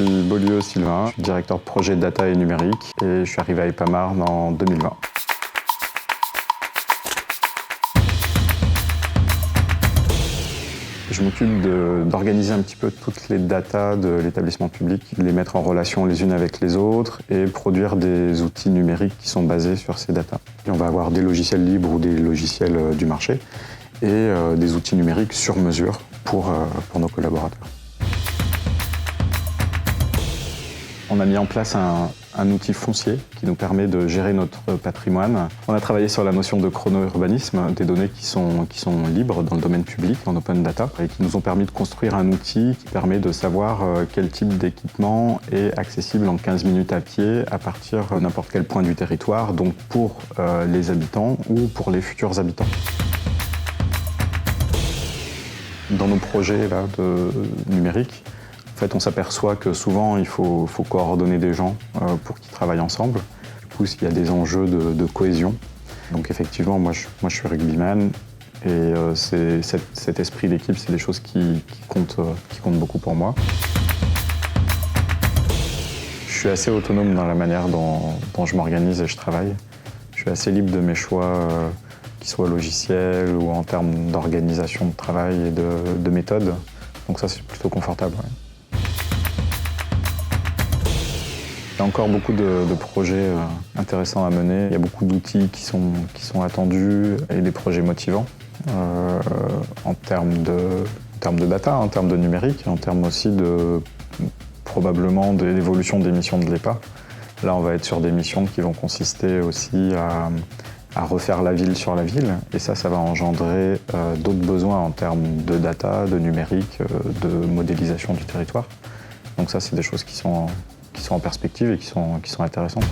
suis Beaulieu Sylvain, je suis directeur de projet data et numérique et je suis arrivé à Epamar en 2020. Je m'occupe d'organiser un petit peu toutes les datas de l'établissement public, les mettre en relation les unes avec les autres et produire des outils numériques qui sont basés sur ces datas. Et on va avoir des logiciels libres ou des logiciels du marché et des outils numériques sur mesure pour nos collaborateurs. On a mis en place un outil foncier qui nous permet de gérer notre patrimoine. On a travaillé sur la notion de chrono-urbanisme, des données qui sont libres dans le domaine public, en open data, et qui nous ont permis de construire un outil qui permet de savoir quel type d'équipement est accessible en 15 minutes à pied à partir de n'importe quel point du territoire, donc pour les habitants ou pour les futurs habitants. Dans nos projets là, de numérique, en fait, on s'aperçoit que souvent, il faut coordonner des gens pour qu'ils travaillent ensemble. Du coup, il y a des enjeux de cohésion. Donc effectivement, moi je suis rugbyman et cet esprit d'équipe, c'est des choses qui comptent beaucoup pour moi. Je suis assez autonome dans la manière dont je m'organise et je travaille. Je suis assez libre de mes choix, qu'ils soient logiciels ou en termes d'organisation de travail et de méthode. Donc ça, c'est plutôt confortable. Ouais. Il y a encore beaucoup de projets intéressants à mener. Il y a beaucoup d'outils qui sont attendus et des projets motivants en termes de data, en termes de numérique, en termes aussi probablement de l'évolution des missions de l'EPA. Là, on va être sur des missions qui vont consister aussi à refaire la ville sur la ville. Et ça va engendrer d'autres besoins en termes de data, de numérique, de modélisation du territoire. Donc ça, c'est des choses qui sont en perspective et qui sont intéressantes.